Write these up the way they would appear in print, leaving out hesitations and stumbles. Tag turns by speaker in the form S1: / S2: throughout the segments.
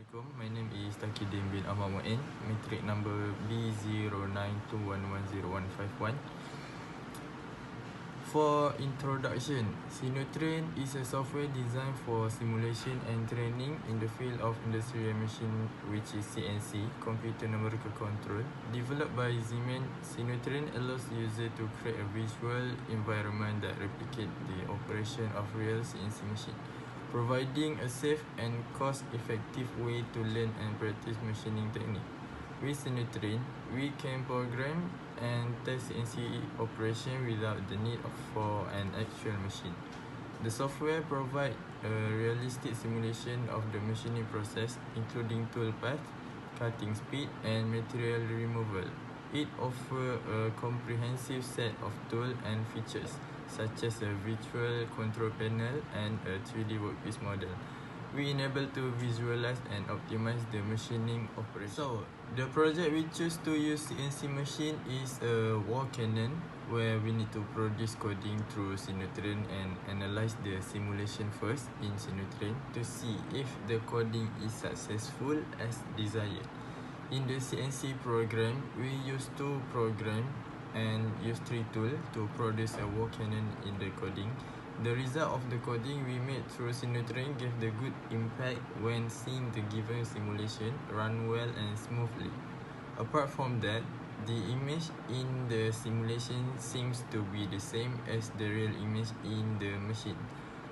S1: Assalamualaikum, my name is Takidin bin Ahmad Mu'in, matric number B0921101151. For introduction, Sinotrain is a software designed for simulation and training in the field of industrial machine, which is CNC, computer numerical control. Developed by Siemens, Sinotrain allows the user to create a visual environment that replicates the operation of real CNC machine, providing a safe and cost-effective way to learn and practice machining technique. With Sinotrain, we can program and test CNC operation without the need for an actual machine. The software provides a realistic simulation of the machining process, including tool path, cutting speed, and material removal. It offers a comprehensive set of tools and features, such as a virtual control panel and a 3D workpiece model. We enable to visualize and optimize the machining operation. So, the project we choose to use CNC machine is a wall cannon, where we need to produce coding through Sinotrain and analyze the simulation first in Sinotrain to see if the coding is successful as desired. In the CNC program, we use two programs and use three tools to produce a wall cannon in the coding. The result of the coding we made through Sinotrain gave the good impact when seeing the given simulation run well and smoothly. Apart from that, the image in the simulation seems to be the same as the real image in the machine.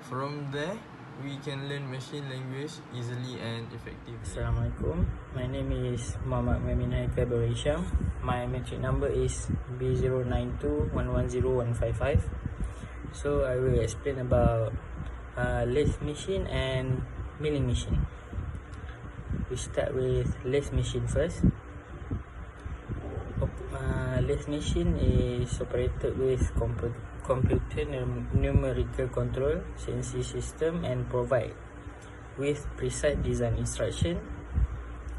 S1: From there, we can learn machine language easily and effectively.
S2: Assalamualaikum, my name is Muhammad Muhammad Haikal Berisham. My matric number is B0921101155. So I will explain about lathe machine and milling machine. We start with lathe machine first. Lathe machine is operated with computer numerical control CNC system and provide with precise design instruction.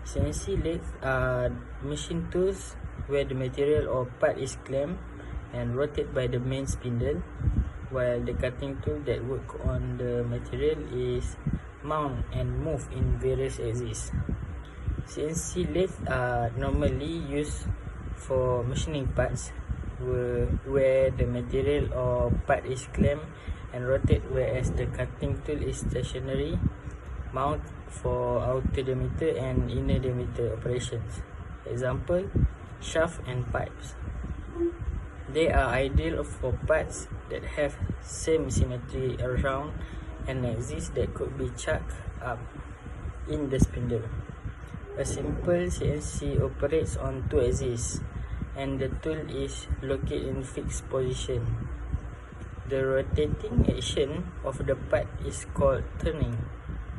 S2: CNC lathe are machine tools where the material or part is clamped and rotated by the main spindle, while the cutting tool that work on the material is mount and move in various axes. CNC lathe are normally used for machining parts where the material or part is clamped and rotated, whereas the cutting tool is stationary, mount for outer diameter and inner diameter operations. Example, shaft and pipes. They are ideal for parts that have same symmetry around an axis that could be chucked up in the spindle. A simple CNC operates on two axes and the tool is located in fixed position. The rotating action of the part is called turning.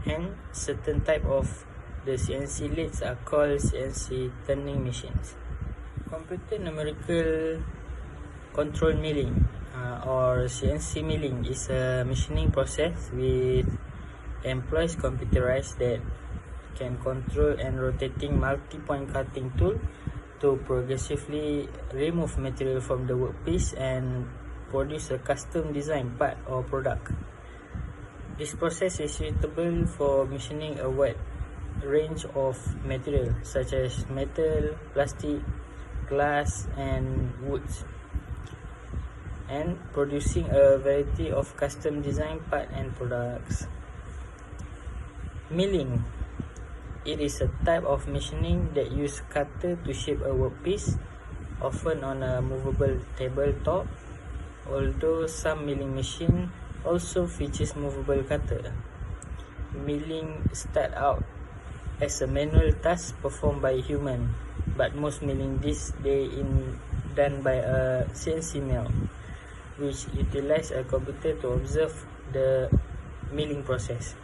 S2: Hence, certain type of the CNC lathes are called CNC turning machines. Computer numerical control milling or CNC milling is a machining process with employs computerized that can control and rotating multi-point cutting tool to progressively remove material from the workpiece and produce a custom design part or product. This process is suitable for machining a wide range of material such as metal, plastic, glass and woods, and producing a variety of custom design part and products. Milling. It is a type of machining that uses cutter to shape a workpiece, often on a movable tabletop, although some milling machine also features movable cutter. Milling start out as a manual task performed by human, but most milling these days done by a CNC mill, which utilize a computer to observe the milling process.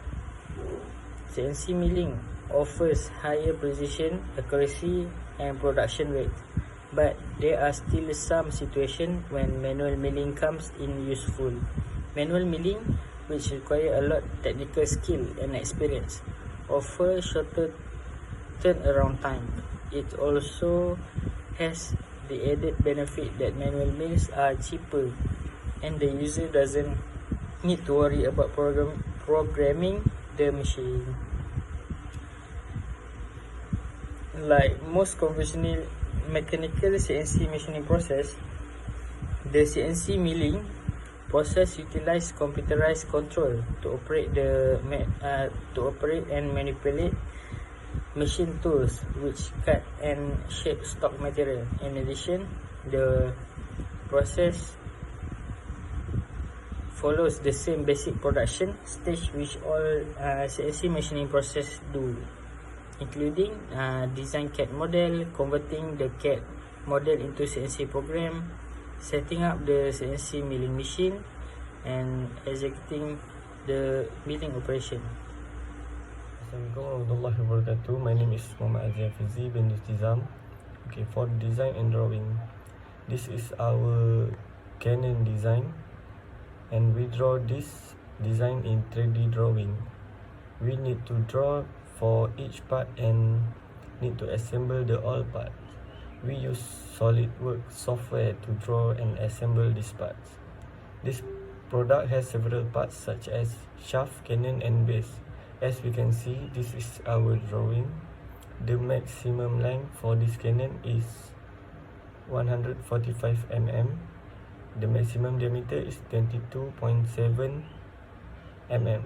S2: CNC milling offers higher precision, accuracy and production rate, but there are still some situations when manual milling comes in useful. Manual milling, which require a lot technical skill and experience, offer shorter turnaround time. It also has the added benefit that manual mills are cheaper and the user doesn't need to worry about programming the machine. Like most conventional mechanical CNC machining process, the CNC milling process utilize computerized control to operate and manipulate machine tools which cut and shape stock material. In addition, the process follows the same basic production stage which all CNC machining process do, including design CAD model, converting the CAD model into CNC program, setting up the CNC milling machine, and executing the milling operation.
S3: Assalamualaikum warahmatullahi wabarakatuh. My name is Muhammad Azim Fizi bin Nustizam. Okay, for design and drawing, this is our Canon design, and we draw this design in 3D drawing. We need to draw for each part and need to assemble the all parts. We use SolidWorks software to draw and assemble these parts. This product has several parts such as shaft, cannon and base. As we can see, this is our drawing. The maximum length for this cannon is 145 mm. The maximum diameter is 22.7 mm.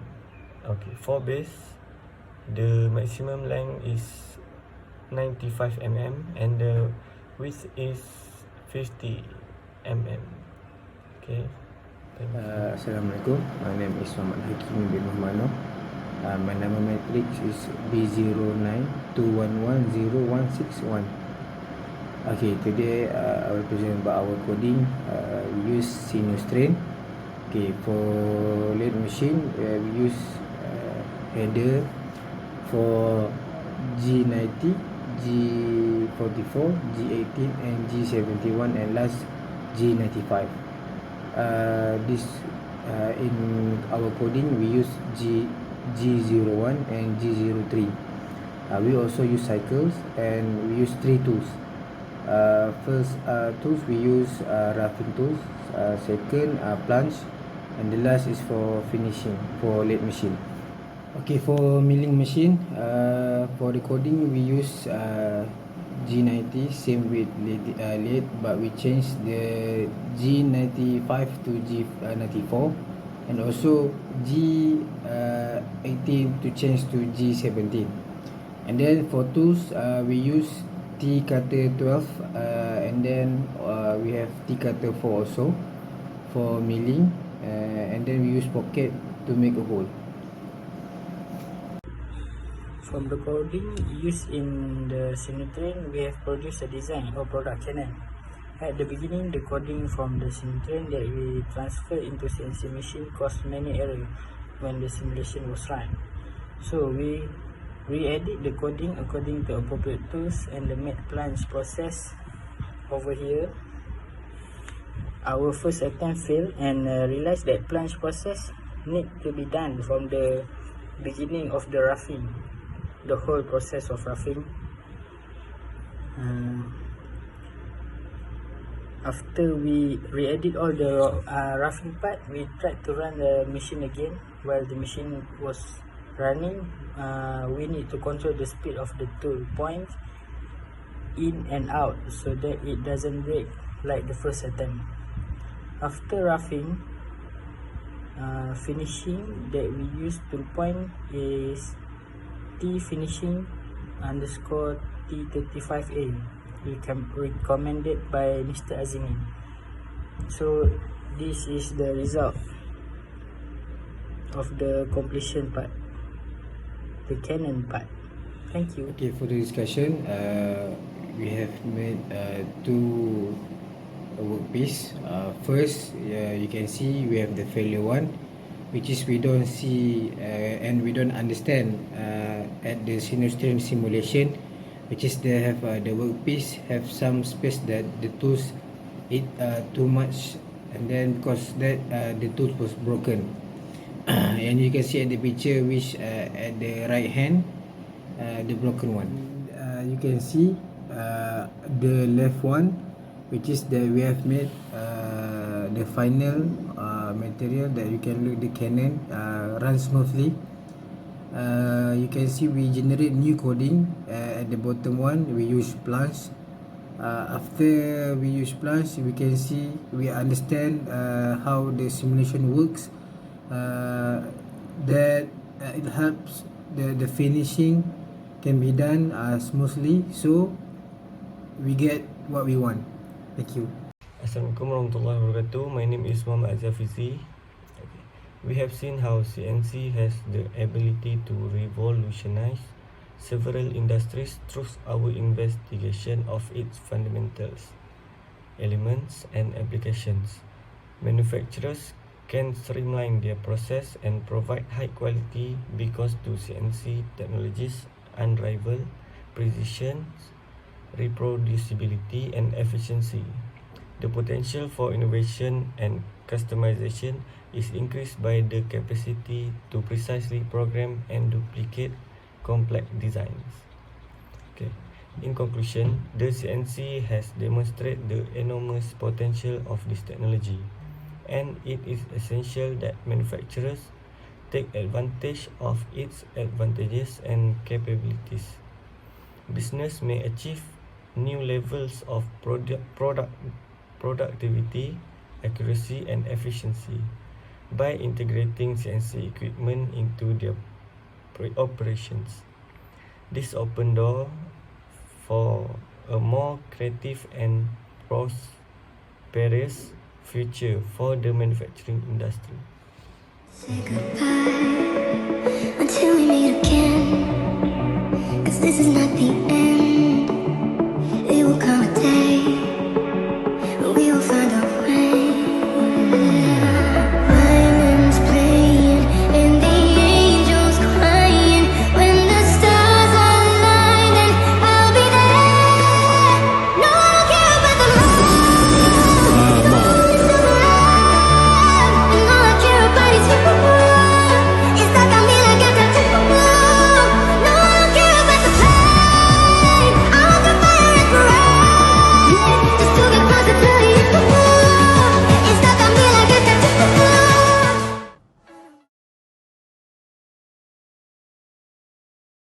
S3: Okay, for base, the maximum length is 95 mm and the width is 50 mm. Okay.
S4: Assalamualaikum. My name is Muhammad Hakim bin Muhammad. My number matrix is B09211061. Okay, today I will present about our coding. We use Sinustrain. Okay, for lathe machine, we use header for G90, G44, G18 and G71 and last G95. In our coding we use G01 and G03. We also use cycles and we use 3 tools. First tools we use roughing tools, second plunge, and the last is for finishing for lathe machine. Okay, for milling machine, for recording we use G90, same with lathe, but we change the G95 to G94, and also G18 to change to G17. And then for tools, we use T cutter 12, and then we have T cutter 4 also for milling, and then we use pocket to make a hole.
S2: From the coding used in the Sinutrain, we have produced a design or product cannon. At the beginning, the coding from the Sinutrain that we transferred into CNC machine caused many errors when the simulation was run. So we re-edit the coding according to appropriate tools and the made plunge process over here. Our first attempt failed and realized that plunge process need to be done from the beginning of the roughing, the whole process of roughing. After we re-edit all the roughing part, we tried to run the machine again. While the machine was running, we need to control the speed of the tool point in and out so that it doesn't break like the first attempt. After roughing, finishing that we use tool point is T finishing underscore T35A, recommended by Mr. Azimin. So this is the result of the completion part, the cannon part. Thank you.
S4: Okay, for the discussion, we have made two workpiece. First, you can see we have the failure one, which is we don't see and we don't understand at the Sinustrain simulation, which is they have the workpiece have some space that the tools eat too much, and then because that the tools was broken. And you can see at the picture which at the right hand, the broken one. You can see the left one, which is that we have made the final material that you can look the cannon run smoothly. You can see we generate new coding. At the bottom one, we use plants. After we use plants, we can see we understand how the simulation works. That it helps the finishing can be done smoothly, so we get what we want. Thank you.
S3: Assalamualaikum warahmatullahi wabarakatuh. My name is Muhammad Azhar Fizi. We have seen how CNC has the ability to revolutionize several industries through our investigation of its fundamentals, elements, and applications. Manufacturers can streamline their process and provide high quality because to CNC technologies unrivaled precision, reproducibility, and efficiency. The potential for innovation and customization is increased by the capacity to precisely program and duplicate complex designs. Okay. In conclusion, the CNC has demonstrated the enormous potential of this technology, and it is essential that manufacturers take advantage of its advantages and capabilities. Business may achieve new levels of productivity, accuracy, and efficiency by integrating CNC equipment into their operations. This opens door for a more creative and prosperous future for the manufacturing industry.
S5: Say goodbye.